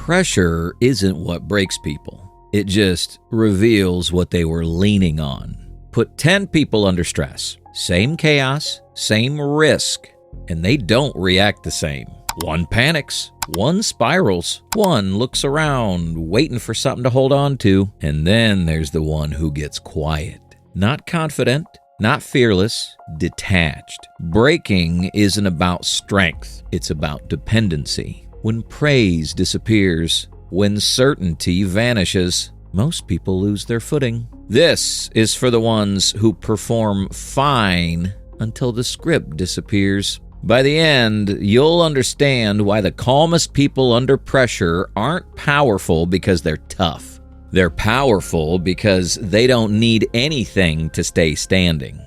Pressure isn't what breaks people. It just reveals what they were leaning on. Put 10 people under stress. Same chaos, same risk, and they don't react the same. One panics, one spirals, one looks around, waiting for something to hold on to, and then there's the one who gets quiet. Not confident, not fearless, detached. Breaking isn't about strength, it's about dependency. When praise disappears, when certainty vanishes, most people lose their footing. This is for the ones who perform fine until the script disappears. By the end, you'll understand why the calmest people under pressure aren't powerful because they're tough. They're powerful because they don't need anything to stay standing.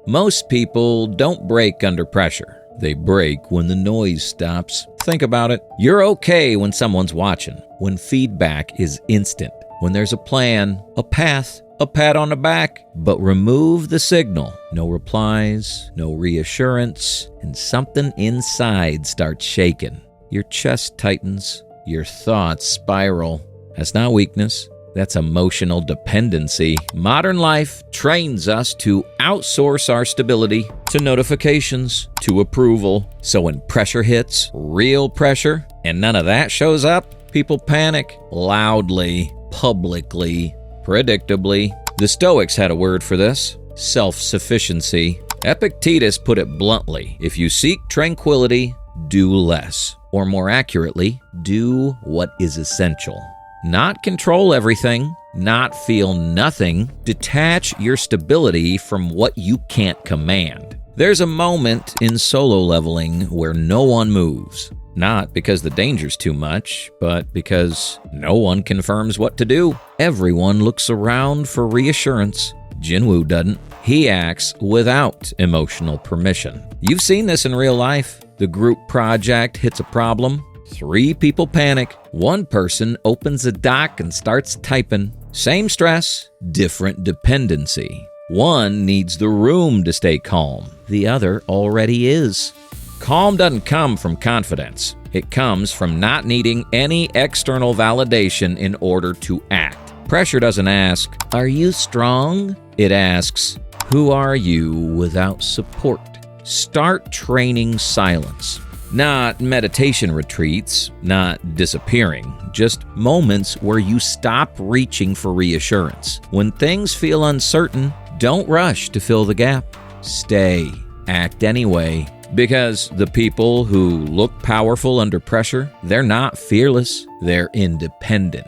Most people don't break under pressure. They break when the noise stops. Think about it. You're okay when someone's watching, when feedback is instant, when there's a plan, a path, a pat on the back, but remove the signal. No replies, no reassurance, and something inside starts shaking. Your chest tightens, your thoughts spiral. That's not weakness, that's emotional dependency. Modern life trains us to outsource our stability to notifications, to approval. So when pressure hits, real pressure, and none of that shows up, people panic loudly, publicly, predictably. The Stoics had a word for this: self-sufficiency. Epictetus put it bluntly: if you seek tranquility, do less. Or more accurately, do what is essential. Not control everything, not feel nothing. Detach your stability from what you can't command. There's a moment in solo leveling where no one moves. Not because the danger's too much, but because no one confirms what to do. Everyone looks around for reassurance. Jinwoo doesn't. He acts without emotional permission. You've seen this in real life. The group project hits a problem. 3 people panic. One person opens a doc and starts typing. Same stress, different dependency. One needs the room to stay calm. The other already is. Calm doesn't come from confidence. It comes from not needing any external validation in order to act. Pressure doesn't ask, "Are you strong?" It asks, "Who are you without support?" Start training silence. Not meditation retreats, not disappearing, just moments where you stop reaching for reassurance. When things feel uncertain, don't rush to fill the gap. Stay. Act anyway. Because the people who look powerful under pressure, they're not fearless, they're independent.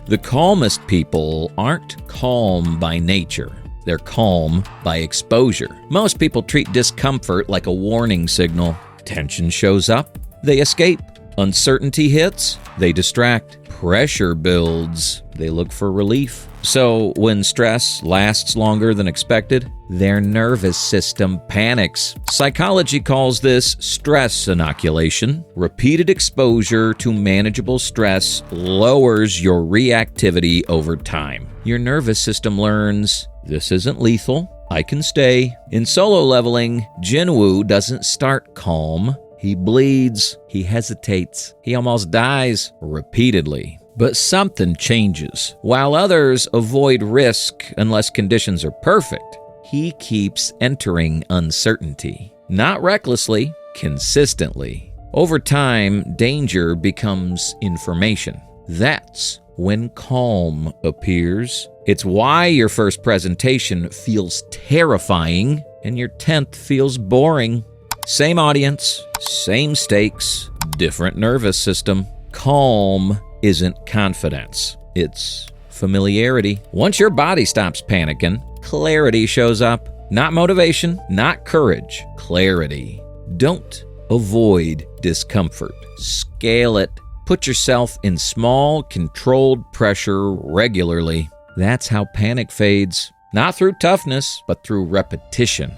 The calmest people aren't calm by nature. They're calm by exposure. Most people treat discomfort like a warning signal. Tension shows up, they escape. Uncertainty hits, they distract. Pressure builds, they look for relief. So when stress lasts longer than expected, their nervous system panics. Psychology calls this stress inoculation. Repeated exposure to manageable stress lowers your reactivity over time. Your nervous system learns, this isn't lethal, I can stay. In solo leveling, Jinwoo doesn't start calm. He bleeds, he hesitates, he almost dies repeatedly. But something changes. While others avoid risk unless conditions are perfect, he keeps entering uncertainty. Not recklessly, consistently. Over time, danger becomes information. That's when calm appears. It's why your first presentation feels terrifying and your 10th feels boring. Same audience, same stakes, different nervous system. Calm isn't confidence, it's familiarity. Once your body stops panicking, clarity shows up. Not motivation, not courage, clarity. Don't avoid discomfort, scale it. Put yourself in small, controlled pressure regularly. That's how panic fades. Not through toughness, but through repetition.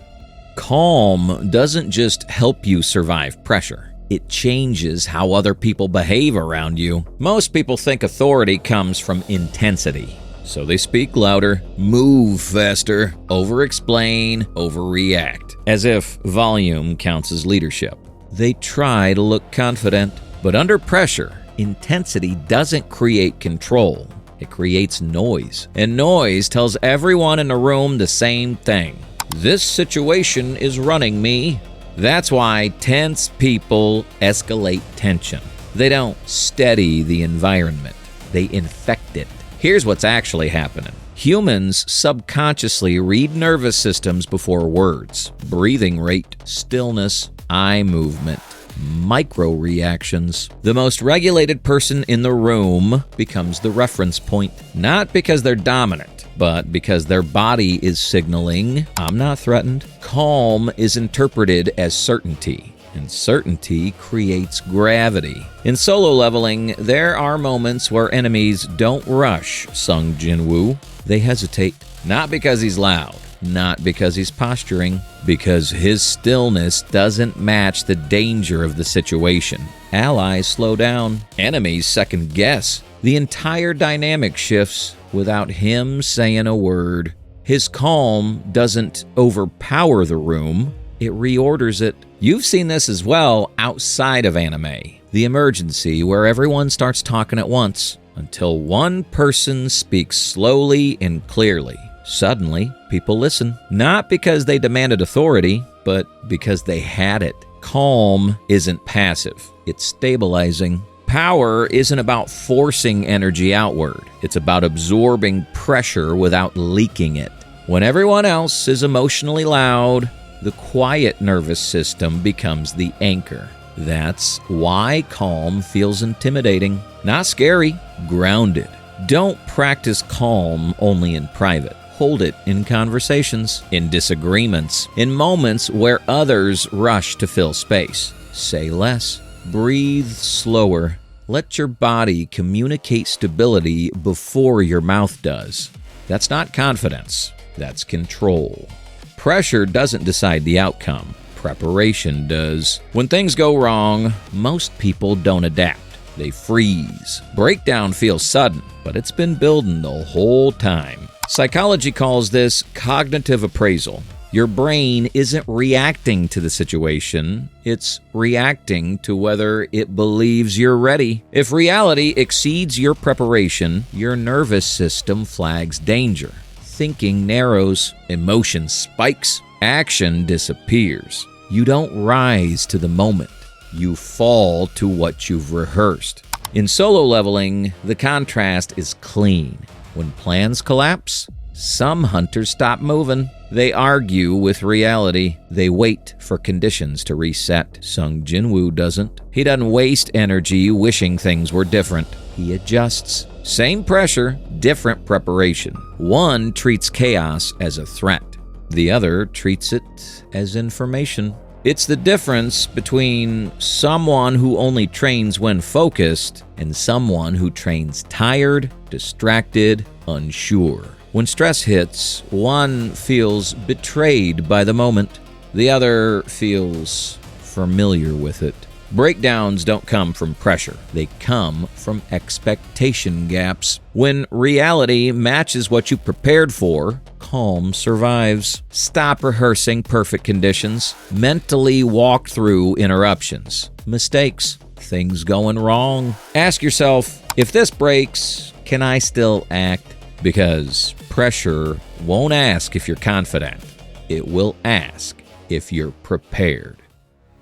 Calm doesn't just help you survive pressure. It changes how other people behave around you. Most people think authority comes from intensity. So they speak louder, move faster, over-explain, overreact, as if volume counts as leadership. They try to look confident, but under pressure, Intensity doesn't create control. It creates noise. And noise tells everyone in the room the same thing. This situation is running me. That's why tense people escalate tension. They don't steady the environment. They infect it. Here's what's actually happening. Humans subconsciously read nervous systems before words. Breathing rate, stillness, eye movement, micro reactions. The most regulated person in the room becomes the reference point, not because they're dominant, but because their body is signaling, I'm not threatened. Calm is interpreted as certainty, and certainty creates gravity. In solo leveling, there are moments where enemies don't rush Sung Jin-woo. They hesitate, not because he's loud, not because he's posturing, because his stillness doesn't match the danger of the situation. Allies slow down, enemies second guess. The entire dynamic shifts without him saying a word. His calm doesn't overpower the room, it reorders it. You've seen this as well outside of anime. The emergency where everyone starts talking at once until one person speaks slowly and clearly. Suddenly, people listen, not because they demanded authority, but because they had it. Calm isn't passive, it's stabilizing. Power isn't about forcing energy outward. It's about absorbing pressure without leaking it. When everyone else is emotionally loud, the quiet nervous system becomes the anchor. That's why calm feels intimidating. Not scary, grounded. Don't practice calm only in private. Hold it in conversations, in disagreements, in moments where others rush to fill space. Say less. Breathe slower. Let your body communicate stability before your mouth does. That's not confidence. That's control. Pressure doesn't decide the outcome. Preparation does. When things go wrong, most people don't adapt. They freeze. Breakdown feels sudden, but it's been building the whole time. Psychology calls this cognitive appraisal. Your brain isn't reacting to the situation, it's reacting to whether it believes you're ready. If reality exceeds your preparation, your nervous system flags danger. Thinking narrows, emotion spikes, action disappears. You don't rise to the moment. You fall to what you've rehearsed. In solo leveling, the contrast is clean. When plans collapse, some hunters stop moving. They argue with reality. They wait for conditions to reset. Sung Jin-woo doesn't. He doesn't waste energy wishing things were different. He adjusts. Same pressure, different preparation. One treats chaos as a threat. The other treats it as information. It's the difference between someone who only trains when focused and someone who trains tired, distracted, unsure. When stress hits, one feels betrayed by the moment. The other feels familiar with it. Breakdowns don't come from pressure. They come from expectation gaps. When reality matches what you prepared for, calm survives. Stop rehearsing perfect conditions. Mentally walk through interruptions, mistakes, things going wrong. Ask yourself, if this breaks, can I still act? Because pressure won't ask if you're confident. It will ask if you're prepared.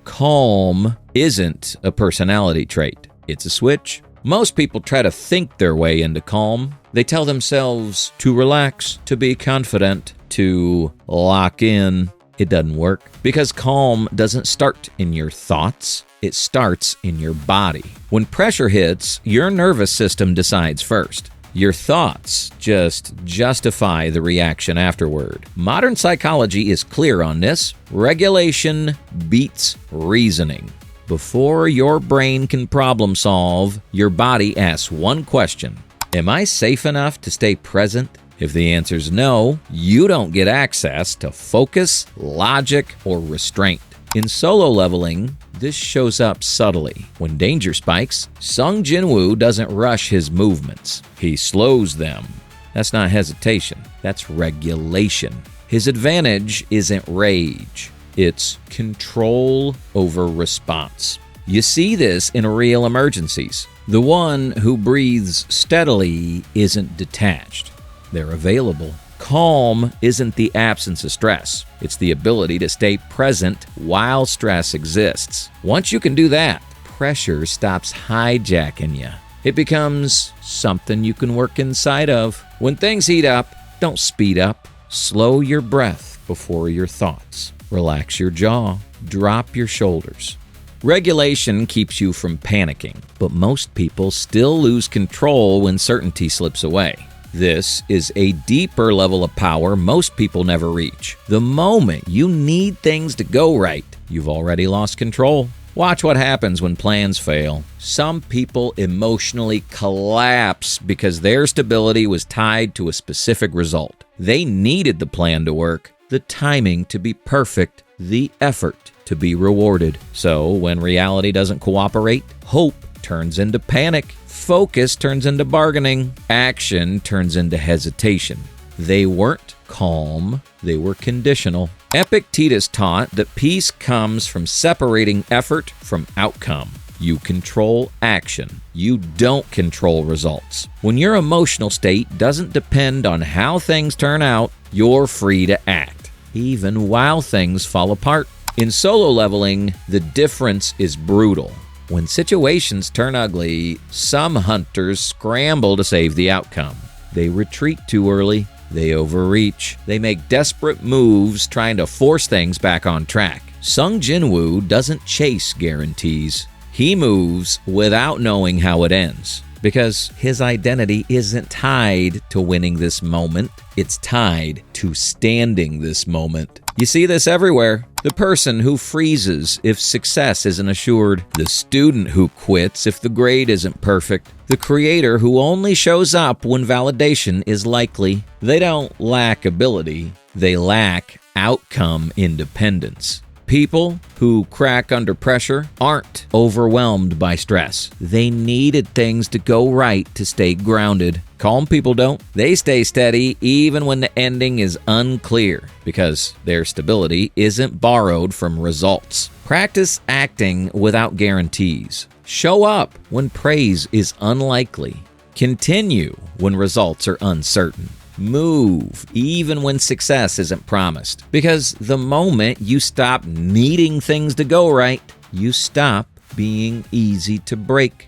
Calm isn't a personality trait. It's a switch. Most people try to think their way into calm. They tell themselves to relax, to be confident, to lock in. It doesn't work because calm doesn't start in your thoughts. It starts in your body. When pressure hits, your nervous system decides first. Your thoughts just justify the reaction afterward. Modern psychology is clear on this. Regulation beats reasoning. Before your brain can problem solve, your body asks one question. Am I safe enough to stay present? If the answer's no, you don't get access to focus, logic, or restraint. In solo leveling, this shows up subtly. When danger spikes, Sung Jin-woo doesn't rush his movements. He slows them. That's not hesitation. That's regulation. His advantage isn't rage. It's control over response. You see this in real emergencies. The one who breathes steadily isn't detached. They're available. Calm isn't the absence of stress. It's the ability to stay present while stress exists. Once you can do that, pressure stops hijacking you. It becomes something you can work inside of. When things heat up, don't speed up. Slow your breath before your thoughts. Relax your jaw. Drop your shoulders. Regulation keeps you from panicking, but most people still lose control when certainty slips away. This is a deeper level of power most people never reach. The moment you need things to go right, you've already lost control. Watch what happens when plans fail. Some people emotionally collapse because their stability was tied to a specific result. They needed the plan to work, the timing to be perfect, the effort to be rewarded. So when reality doesn't cooperate, hope turns into panic. Focus turns into bargaining. Action turns into hesitation. They weren't calm, they were conditional. Epictetus taught that peace comes from separating effort from outcome. You control action. You don't control results. When your emotional state doesn't depend on how things turn out, you're free to act, even while things fall apart. In solo leveling, the difference is brutal. When situations turn ugly, some hunters scramble to save the outcome. They retreat too early. They overreach. They make desperate moves trying to force things back on track. Sung Jinwoo doesn't chase guarantees. He moves without knowing how it ends, because his identity isn't tied to winning this moment. It's tied to standing this moment. You see this everywhere. The person who freezes if success isn't assured. The student who quits if the grade isn't perfect. The creator who only shows up when validation is likely. They don't lack ability. They lack outcome independence. People who crack under pressure aren't overwhelmed by stress. They needed things to go right to stay grounded. Calm people don't. They stay steady even when the ending is unclear, because their stability isn't borrowed from results. Practice acting without guarantees. Show up when praise is unlikely. Continue when results are uncertain. Move even when success isn't promised, because the moment you stop needing things to go right, you stop being easy to break.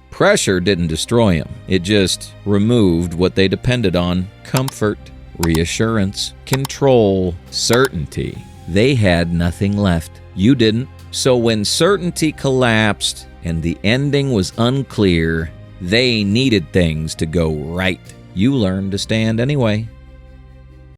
Pressure didn't destroy them. It just removed what they depended on: comfort, reassurance, control, certainty. They had nothing left. You didn't. So when certainty collapsed and the ending was unclear, they needed things to go right. You learned to stand anyway.